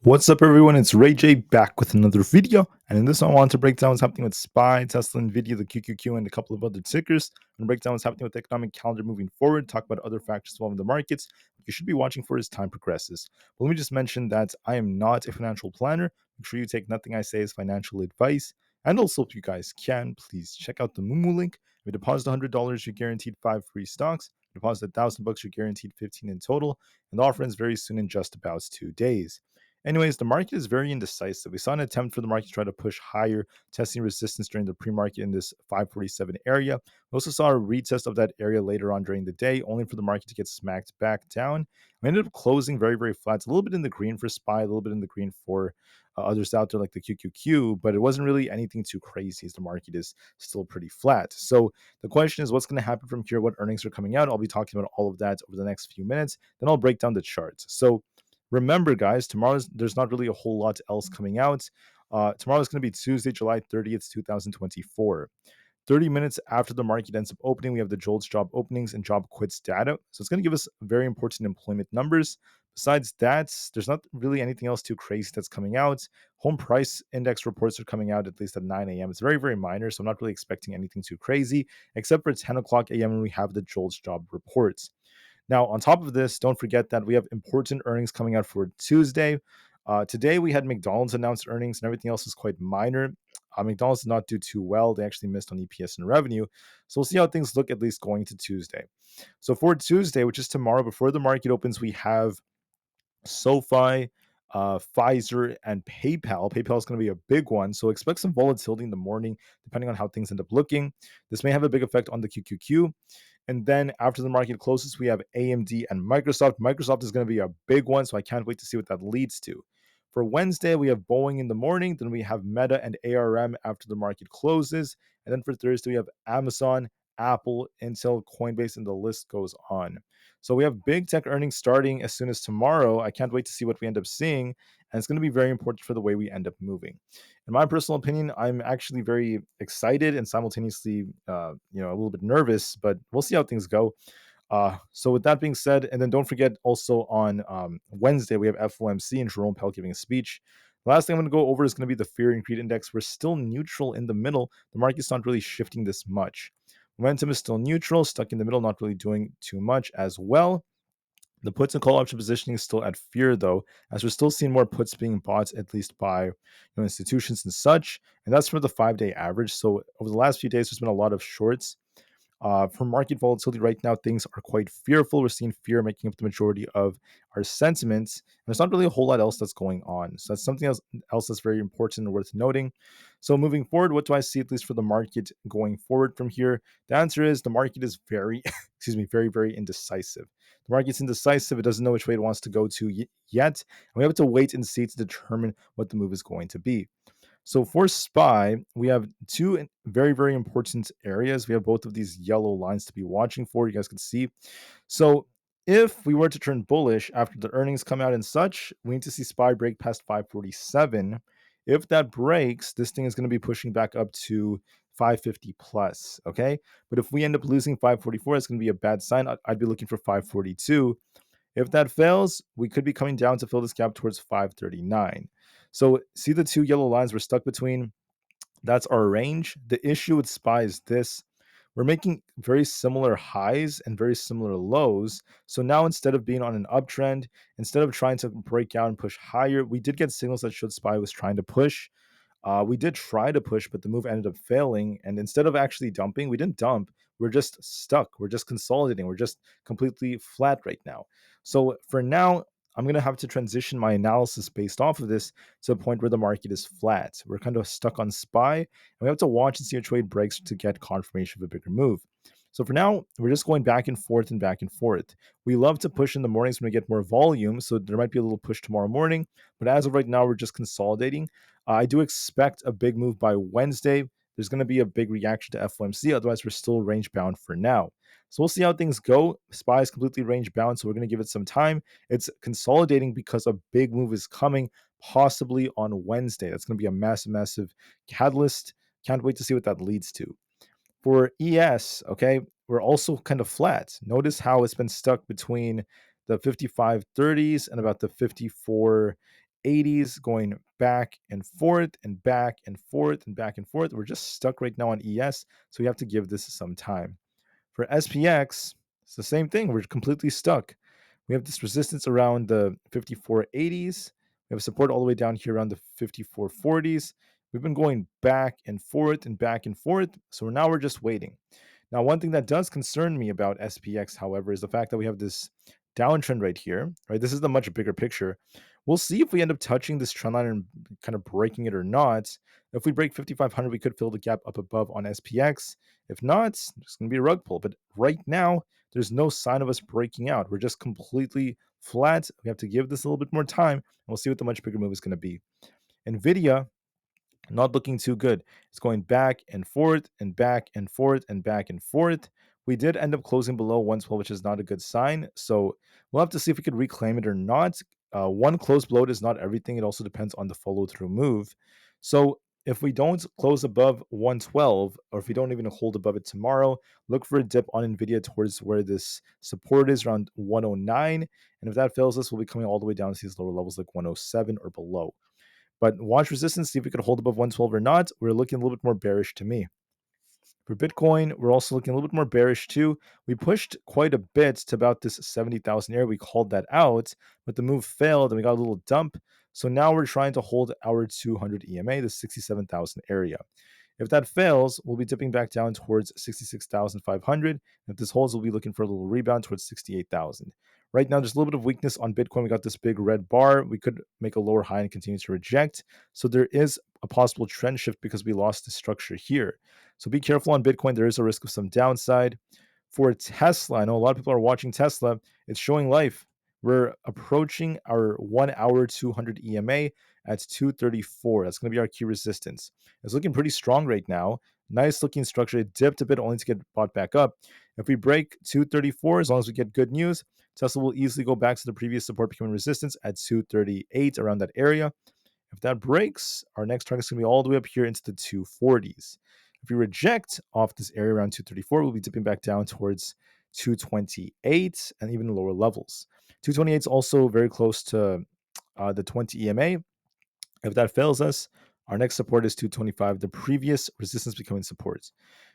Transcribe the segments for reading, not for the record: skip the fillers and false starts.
What's up, everyone? It's Rey-Jay back with another video, and in this one I want to break down what's happening with SPY, Tesla, Nvidia, the QQQ, and a couple of other tickers, and break down what's happening with the economic calendar moving forward, talk about other factors involving the markets you should be watching for as time progresses. But let me just mention that I am not a financial planner. Make sure you take nothing I say as financial advice, and also if you guys can, please check out the Moomoo link. If you deposit $100, you're guaranteed 5 free stocks. Deposit $1,000, you're guaranteed 15 in total, and the offer ends very soon in just about 2 days. Anyways, the market is very indecisive. We saw an attempt for the market to try to push higher, testing resistance during the pre-market in this 547 area. We also saw a retest of that area later on during the day, only for the market to get smacked back down. We ended up closing very, very flat. It's a little bit in the green for SPY, a little bit in the green for others out there like the QQQ, but it wasn't really anything too crazy as the market is still pretty flat. So the question is, what's going to happen from here? What earnings are coming out? I'll be talking about all of that over the next few minutes. Then I'll break down the charts. So remember, guys, there's not really a whole lot else coming out. Tomorrow is going to be Tuesday, July 30th, 2024. 30 minutes after the market ends up opening, we have the JOLTS job openings and job quits data. So it's going to give us very important employment numbers. Besides that, there's not really anything else too crazy that's coming out. Home price index reports are coming out at least at 9 a.m. It's very, very minor, so I'm not really expecting anything too crazy, except for 10 o'clock a.m. when we have the JOLTS job reports. Now, on top of this, don't forget that we have important earnings coming out for Tuesday. Today, we had McDonald's announced earnings, and everything else is quite minor. McDonald's did not do too well. They actually missed on EPS and revenue. So we'll see how things look, at least going to Tuesday. So for Tuesday, which is tomorrow, before the market opens, we have SoFi, Pfizer, and PayPal. PayPal is going to be a big one. So expect some volatility in the morning, depending on how things end up looking. This may have a big effect on the QQQ. And then after the market closes, we have AMD and Microsoft. Microsoft is going to be a big one, so I can't wait to see what that leads to. For Wednesday, we have Boeing in the morning. Then we have Meta and ARM after the market closes. And then for Thursday, we have Amazon, Apple, Intel, Coinbase, and the list goes on. So we have big tech earnings starting as soon as tomorrow. I can't wait to see what we end up seeing. And it's going to be very important for the way we end up moving. In my personal opinion, I'm actually very excited and simultaneously, a little bit nervous, but we'll see how things go. So with that being said, and then don't forget also on Wednesday, we have FOMC and Jerome Powell giving a speech. The last thing I'm going to go over is going to be the fear and greed index. We're still neutral in the middle. The market's not really shifting this much. Momentum is still neutral, stuck in the middle, not really doing too much as well. The puts and call option positioning is still at fear, though, as we're still seeing more puts being bought, at least by institutions and such. And that's for the 5-day average. So over the last few days, there's been a lot of shorts. For market volatility right now, things are quite fearful. We're seeing fear making up the majority of our sentiments. And there's not really a whole lot else that's going on. So that's something else that's very important and worth noting. So moving forward, what do I see at least for the market going forward from here? The answer is the market is very, very, very indecisive. The market's indecisive. It doesn't know which way it wants to go to yet. And we have to wait and see to determine what the move is going to be. So for SPY, we have two very, very important areas. We have both of these yellow lines to be watching for. You guys can see. So if we were to turn bullish after the earnings come out and such, we need to see SPY break past 547. If that breaks, this thing is going to be pushing back up to 550 plus. Okay. But if we end up losing 544, it's going to be a bad sign. I'd be looking for 542. If that fails, we could be coming down to fill this gap towards 539. So see the two yellow lines we're stuck between? That's our range. The issue with SPY is this. We're making very similar highs and very similar lows. So now instead of being on an uptrend, instead of trying to break out and push higher, we did get signals that showed SPY was trying to push. We did try to push, but the move ended up failing. And instead of actually dumping, we didn't dump. We're just stuck. We're just consolidating. We're just completely flat right now. So for now, I'm going to have to transition my analysis based off of this to a point where the market is flat. We're kind of stuck on SPY, and we have to watch and see which way it breaks to get confirmation of a bigger move. So for now, we're just going back and forth and back and forth. We love to push in the mornings when we get more volume, so there might be a little push tomorrow morning. But as of right now, we're just consolidating. I do expect a big move by Wednesday. There's going to be a big reaction to FOMC. Otherwise, we're still range bound for now. So we'll see how things go. SPY is completely range bound, so we're going to give it some time. It's consolidating because a big move is coming, possibly on Wednesday. That's going to be a massive, massive catalyst. Can't wait to see what that leads to. For ES, okay, we're also kind of flat. Notice how it's been stuck between the 55.30s and about the 54 80s, going back and forth and back and forth and back and forth. We're just stuck right now on ES, so we have to give this some time. For SPX, it's the same thing. We're completely stuck. We have this resistance around the 5480s. We have support all the way down here around the 5440s. We've been going back and forth and back and forth. So now we're just waiting. Now, one thing that does concern me about SPX, however, is the fact that we have this downtrend right here, right? This is the much bigger picture. We'll see if we end up touching this trend line and kind of breaking it or not. If we break 5,500, we could fill the gap up above on SPX. If not, it's going to be a rug pull. But right now, there's no sign of us breaking out. We're just completely flat. We have to give this a little bit more time, and we'll see what the much bigger move is going to be. Nvidia, not looking too good. It's going back and forth and back and forth and back and forth. We did end up closing below 112, which is not a good sign. So we'll have to see if we could reclaim it or not. One close below is not everything. It also depends on the follow through move. So if we don't close above 112, or if we don't even hold above it tomorrow, look for a dip on Nvidia towards where this support is around 109. And if that fails us, we'll be coming all the way down to these lower levels like 107 or below. But watch resistance, see if we could hold above 112 or not. We're looking a little bit more bearish to me. For Bitcoin, we're also looking a little bit more bearish too. We pushed quite a bit to about this 70,000 area. We called that out, but the move failed and we got a little dump. So now we're trying to hold our 200 EMA, the 67,000 area. If that fails, we'll be dipping back down towards 66,500. If this holds, we'll be looking for a little rebound towards 68,000. Right now, there's a little bit of weakness on Bitcoin. We got this big red bar. We could make a lower high and continue to reject. So there is a possible trend shift because we lost the structure here. So be careful on Bitcoin. There is a risk of some downside. For Tesla, I know a lot of people are watching Tesla. It's showing life. We're approaching our 1 hour 200 EMA at 234. That's going to be our key resistance. It's looking pretty strong right now. Nice looking structure. It dipped a bit only to get bought back up. If we break 234, as long as we get good news, Tesla will easily go back to the previous support, becoming resistance at 238, around that area. If that breaks, our next target is going to be all the way up here into the 240s. If we reject off this area around 234, we'll be dipping back down towards 228 and even lower levels. 228 is also very close to the 20 EMA. If that fails us, our next support is 225, the previous resistance becoming support.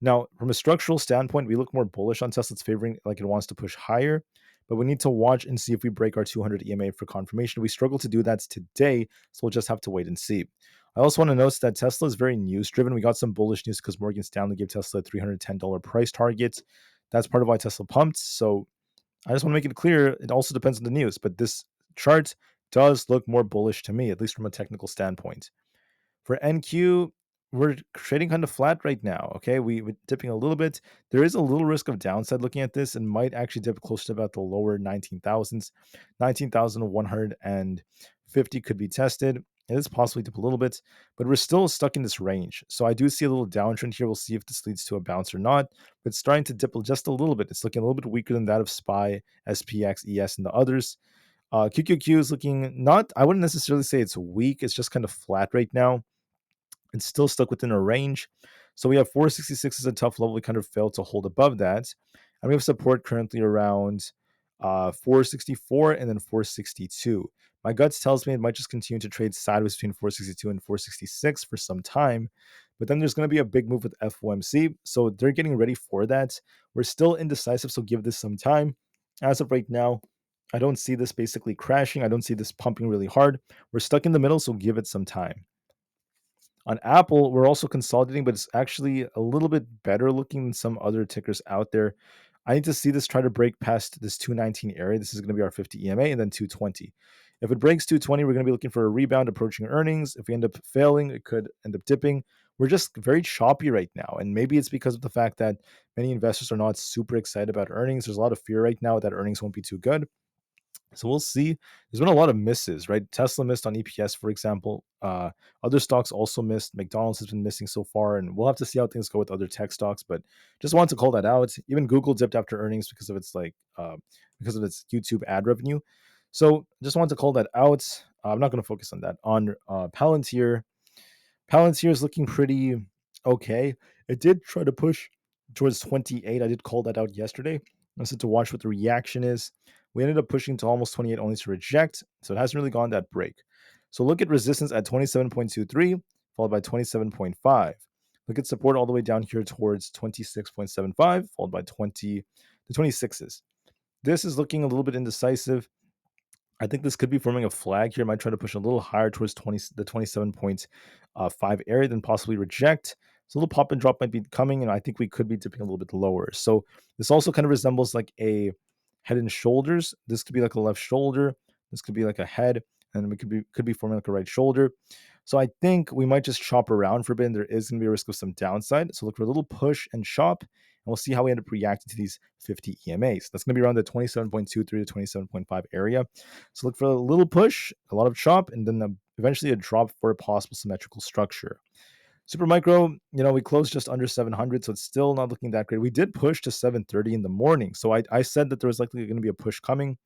Now, from a structural standpoint, we look more bullish on Tesla. It's favoring like it wants to push higher, but we need to watch and see if we break our 200 EMA for confirmation. We struggle to do that today, so we'll just have to wait and see. I also want to note that Tesla is very news driven. We got some bullish news because Morgan Stanley gave Tesla a $310 price target. That's part of why Tesla pumped. So I just want to make it clear, it also depends on the news, but this chart does look more bullish to me, at least from a technical standpoint. For NQ, we're trading kind of flat right now. Okay, we're dipping a little bit. There is a little risk of downside looking at this and might actually dip close to about the lower 19,000s. 19,150 could be tested. It is possibly dip a little bit, but we're still stuck in this range. So I do see a little downtrend here. We'll see if this leads to a bounce or not. But it's starting to dip just a little bit. It's looking a little bit weaker than that of SPY, SPX, ES, and the others. QQQ is looking not, I wouldn't necessarily say it's weak. It's just kind of flat right now. It's still stuck within a range. So we have 466 as a tough level. We kind of failed to hold above that. And we have support currently around 464 and then 462. My guts tells me it might just continue to trade sideways between 462 and 466 for some time. But then there's going to be a big move with FOMC. So they're getting ready for that. We're still indecisive, so give this some time. As of right now, I don't see this basically crashing. I don't see this pumping really hard. We're stuck in the middle, so give it some time. On Aapl, we're also consolidating, but it's actually a little bit better looking than some other tickers out there. I need to see this try to break past this 219 area. This is going to be our 50 EMA and then 220. If it breaks 220, we're going to be looking for a rebound approaching earnings. If we end up failing, it could end up dipping. We're just very choppy right now. And maybe it's because of the fact that many investors are not super excited about earnings. There's a lot of fear right now that earnings won't be too good. So we'll see. There's been a lot of misses, right? Tesla missed on EPS, for example. Other stocks also missed. McDonald's has been missing so far, and we'll have to see how things go with other tech stocks. But just wanted to call that out. Even Google dipped after earnings because of its because of its YouTube ad revenue. So just wanted to call that out. I'm not going to focus on that. On Palantir, Palantir is looking pretty okay. It did try to push towards 28. I did call that out yesterday. I said to watch what the reaction is. We ended up pushing to almost 28 only to reject. So it hasn't really gone that break. So look at resistance at 27.23, followed by 27.5. Look at support all the way down here towards 26.75, followed by 26s. This is looking a little bit indecisive. I think this could be forming a flag here. Might try to push a little higher towards the 27.5 area, then possibly reject. So a little pop and drop might be coming, and I think we could be dipping a little bit lower. So this also kind of resembles like a head and shoulders. This could be like a left shoulder. This could be like a head, and we could be forming like a right shoulder. So I think we might just chop around for a bit, and there is going to be a risk of some downside. So look for a little push and chop, and we'll see how we end up reacting to these 50 EMAs. That's going to be around the 27.23 to 27.5 area. So look for a little push, a lot of chop, and then eventually a drop for a possible symmetrical structure. Super micro, we closed just under 700, so it's still not looking that great. We did push to 730 in the morning, so I said that there was likely going to be a push coming.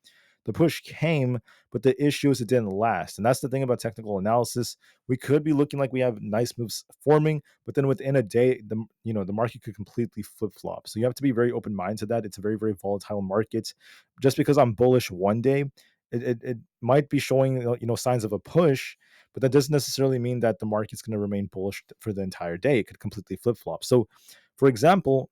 The push came, but the issue is it didn't last. And that's the thing about technical analysis. We could be looking like we have nice moves forming, but then within a day, the market could completely flip-flop. So you have to be very open-minded to that. It's a very, very volatile market. Just because I'm bullish one day, it might be showing signs of a push, but that doesn't necessarily mean that the market's going to remain bullish for the entire day. It could completely flip-flop. So, for example,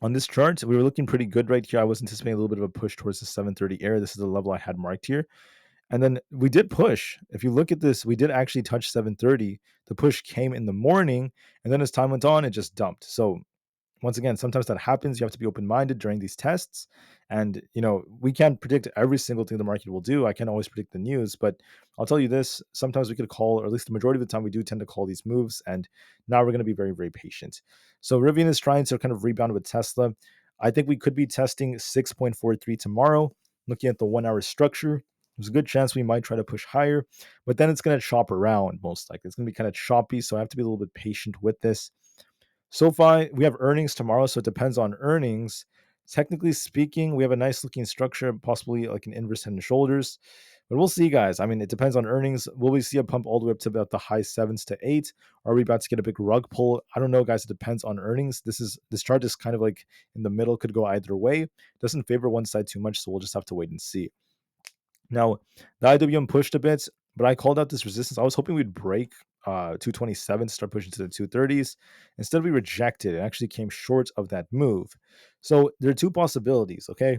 on this chart, we were looking pretty good right here. I was anticipating a little bit of a push towards the 730 area. This is the level I had marked here. And then we did push. If you look at this, we did actually touch 730. The push came in the morning, and then as time went on, it just dumped. So once again, sometimes that happens. You have to be open-minded during these tests. And, we can't predict every single thing the market will do. I can't always predict the news, but I'll tell you this, sometimes we could call, or at least the majority of the time, we do tend to call these moves. And now we're going to be very, very patient. So Rivian is trying to kind of rebound with Tesla. I think we could be testing 6.43 tomorrow, looking at the 1 hour structure. There's a good chance we might try to push higher, but then it's going to chop around most likely. It's going to be kind of choppy, so I have to be a little bit patient with this. SoFi, we have earnings tomorrow, so it depends on earnings. Technically speaking, we have a nice looking structure, possibly like an inverse head and shoulders. But we'll see, guys. I mean, it depends on earnings. Will we see a pump all the way up to about the high 7s to 8? Are we about to get a big rug pull? I don't know, guys. It depends on earnings. This chart is kind of like in the middle, could go either way. It doesn't favor one side too much, so we'll just have to wait and see. Now, the IWM pushed a bit, but I called out this resistance. I was hoping we'd break 227 to start pushing to the 230s. Instead, we rejected. It actually came short of that move. So there are two possibilities, okay?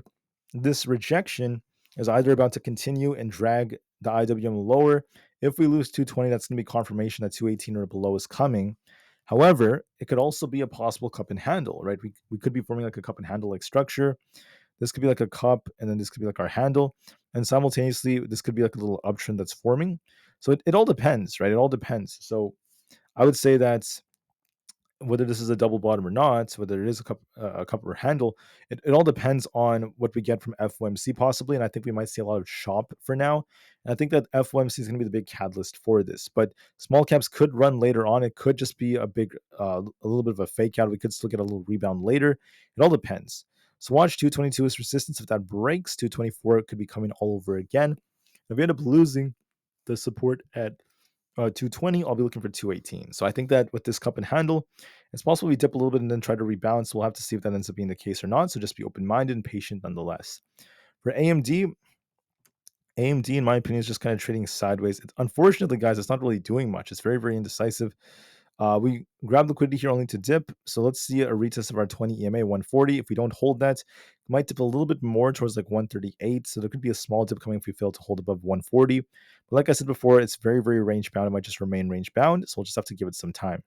This rejection is either about to continue and drag the IWM lower. If we lose 220, that's going to be confirmation that 218 or below is coming. However, it could also be a possible cup and handle, right? We could be forming like a cup and handle like structure. This could be like a cup, and then this could be like our handle. And simultaneously, this could be like a little uptrend that's forming. So it all depends, right? It all depends. So I would say that whether this is a double bottom or not, whether it is a cup or handle, it all depends on what we get from FOMC possibly. And I think we might see a lot of chop for now. And I think that FOMC is going to be the big catalyst for this. But small caps could run later on. It could just be a little bit of a fake out. We could still get a little rebound later. It all depends. So watch 222 as resistance. If that breaks, 224 could be coming all over again. If we end up losing the support at 220, I'll be looking for 218. So I think that with this cup and handle, it's possible we dip a little bit and then try to rebound. So we'll have to see if that ends up being the case or not. So just be open-minded and patient nonetheless. For AMD, in my opinion, is just kind of trading sideways. Unfortunately, guys, it's not really doing much. It's very, very indecisive. We grab liquidity here only to dip. So let's see a retest of our 20 EMA 140. If we don't hold that, it might dip a little bit more towards like 138. So there could be a small dip coming if we fail to hold above 140. But like I said before, it's very, very range bound. It might just remain range bound. So we'll just have to give it some time.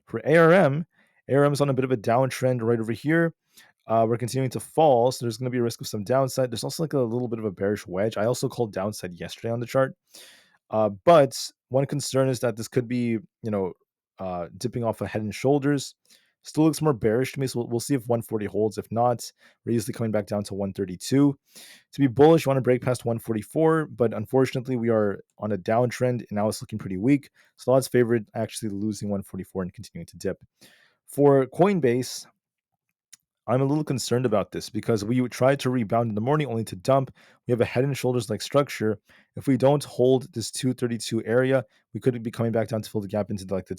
For ARM is on a bit of a downtrend right over here. We're continuing to fall, so there's going to be a risk of some downside. There's also like a little bit of a bearish wedge. I also called downside yesterday on the chart. But one concern is that this could be, dipping off a head and shoulders. Still looks more bearish to me, so we'll see if 140 holds. If not, we're easily coming back down to 132. To be bullish, you want to break past 144, but unfortunately, we are on a downtrend, and now it's looking pretty weak. So the odds favored actually losing 144 and continuing to dip. For Coinbase, I'm a little concerned about this because we tried to rebound in the morning only to dump. We have a head and shoulders like structure. If we don't hold this 232 area, we could be coming back down to fill the gap into like the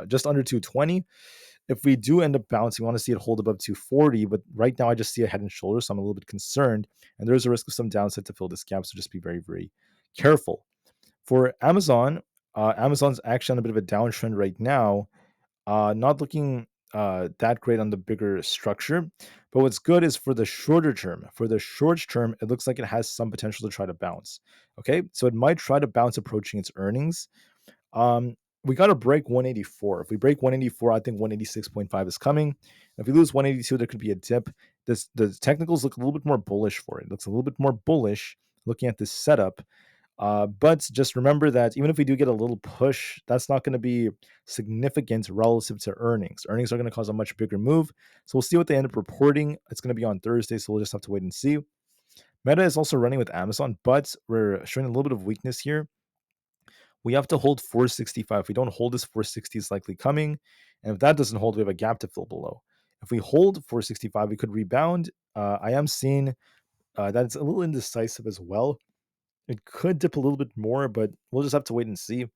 just under 220. If we do end up bouncing, we want to see it hold above 240. But right now, I just see a head and shoulders, so I'm a little bit concerned. And there's a risk of some downside to fill this gap. So just be very, very careful. For Amazon, Amazon's actually on a bit of a downtrend right now. Not looking that great on the bigger structure. But what's good is for the shorter term. For the short term, it looks like it has some potential to try to bounce. Okay, so it might try to bounce approaching its earnings. Um, we got to break 184. If we break 184, I think 186.5 is coming. If we lose 182, there could be a dip. The technicals look a little bit more bullish for it. It looks a little bit more bullish looking at this setup. But just remember that even if we do get a little push, that's not going to be significant relative to earnings. Earnings are going to cause a much bigger move. So we'll see what they end up reporting. It's going to be on Thursday, so we'll just have to wait and see. Meta is also running with Amazon, but we're showing a little bit of weakness here. We have to hold 465. If we don't hold this, 460 is likely coming. And if that doesn't hold, we have a gap to fill below. If we hold 465, we could rebound. I am seeing that it's a little indecisive as well. It could dip a little bit more, but we'll just have to wait and see.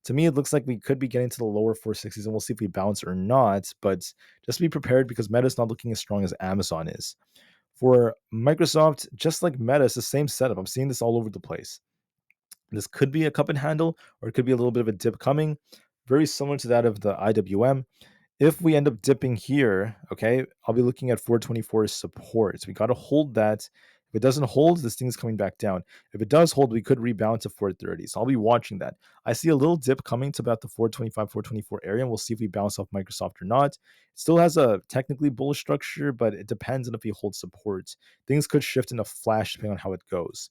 To me, it looks like we could be getting to the lower 460s, and we'll see if we bounce or not. But just be prepared because Meta is not looking as strong as Amazon is. For Microsoft, just like Meta, it's the same setup. I'm seeing this all over the place. This could be a cup and handle, or it could be a little bit of a dip coming, very similar to that of the IWM. If we end up dipping here, okay, I'll be looking at 424 as support. So we got to hold that. If it doesn't hold, this thing's coming back down. If it does hold, we could rebound to 430. So I'll be watching that. I see a little dip coming to about the 425, 424 area, and we'll see if we bounce off Microsoft or not. It still has a technically bullish structure, but it depends on if we hold support. Things could shift in a flash depending on how it goes.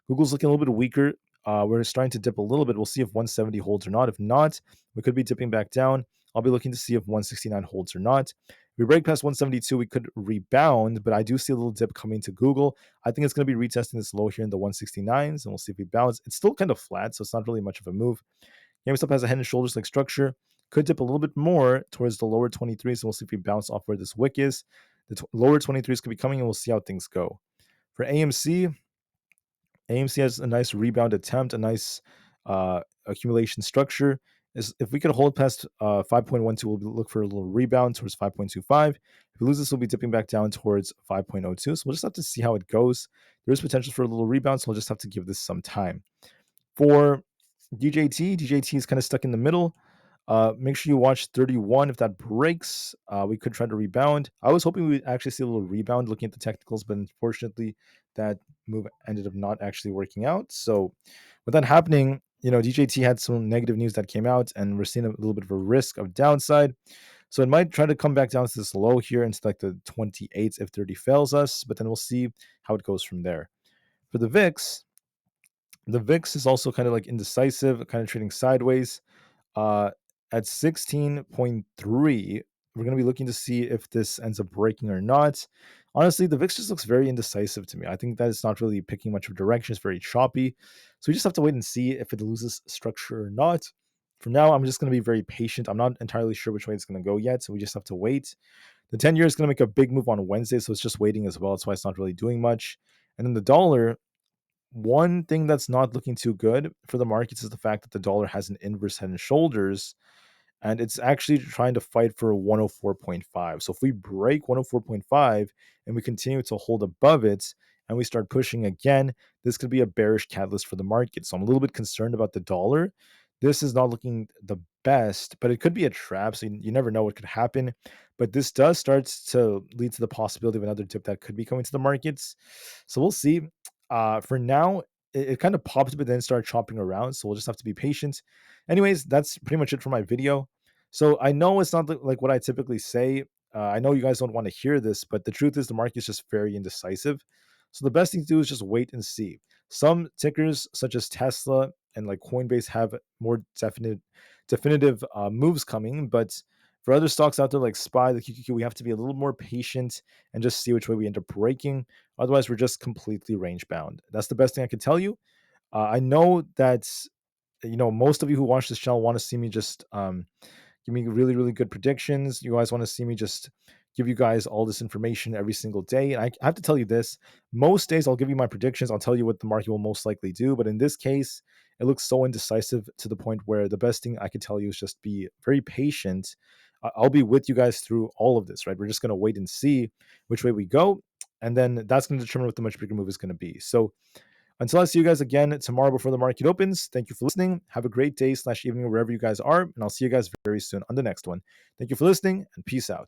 Google's looking a little bit weaker. We're starting to dip a little bit. We'll see if 170 holds or not. If not, we could be dipping back down. I'll be looking to see if 169 holds or not. If we break past 172, we could rebound, but I do see a little dip coming to Google. I think it's going to be retesting this low here in the 169s, and we'll see if we bounce. It's still kind of flat, so it's not really much of a move. GameStop has a head and shoulders like structure. Could dip a little bit more towards the lower 23s, so we'll see if we bounce off where this wick is. The lower 23s could be coming, and we'll see how things go. For AMC has a nice rebound attempt, a nice accumulation structure. If we could hold past 5.12, we'll look for a little rebound towards 5.25. If we lose this, we'll be dipping back down towards 5.02. So we'll just have to see how it goes. There is potential for a little rebound, so we'll just have to give this some time. For DJT is kind of stuck in the middle. Make sure you watch 31. If that breaks, we could try to rebound. I was hoping we'd actually see a little rebound looking at the technicals, but unfortunately, that move ended up not actually working out. So, with that happening, DJT had some negative news that came out, and we're seeing a little bit of a risk of downside. So, it might try to come back down to this low here into like the 28s if 30 fails us, but then we'll see how it goes from there. For the VIX is also kind of like indecisive, kind of trading sideways. Uh, at 16.3, we're going to be looking to see if this ends up breaking or not. Honestly, the VIX just looks very indecisive to me. I think that it's not really picking much of direction. It's very choppy. So we just have to wait and see if it loses structure or not. For now, I'm just going to be very patient. I'm not entirely sure which way it's going to go yet. So we just have to wait. The 10-year is going to make a big move on Wednesday. So it's just waiting as well. That's why it's not really doing much. And then the dollar, one thing that's not looking too good for the markets is the fact that the dollar has an inverse head and shoulders, and it's actually trying to fight for 104.5. So if we break 104.5 and we continue to hold above it and we start pushing again, this could be a bearish catalyst for the market. So I'm a little bit concerned about the dollar. This is not looking the best, but it could be a trap. So you never know what could happen. But this does start to lead to the possibility of another dip that could be coming to the markets. So we'll see. For now, it kind of popped but then started chopping around. So we'll just have to be patient. Anyways, that's pretty much it for my video. So I know it's not like what I typically say. I know you guys don't want to hear this, but the truth is the market is just very indecisive. So the best thing to do is just wait and see. Some tickers, such as Tesla and like Coinbase, have more definitive moves coming. But for other stocks out there like SPY, the QQQ, we have to be a little more patient and just see which way we end up breaking. Otherwise, we're just completely range bound. That's the best thing I can tell you. I know that most of you who watch this channel want to see me just give me really, really good predictions. You guys want to see me just give you guys all this information every single day. And I have to tell you this, most days I'll give you my predictions. I'll tell you what the market will most likely do. But in this case, it looks so indecisive to the point where the best thing I could tell you is just be very patient. I'll be with you guys through all of this, right? We're just going to wait and see which way we go. And then that's going to determine what the much bigger move is going to be. So Until I see you guys again tomorrow before the market opens, thank you for listening. Have a great day / evening wherever you guys are, and I'll see you guys very soon on the next one. Thank you for listening, and peace out.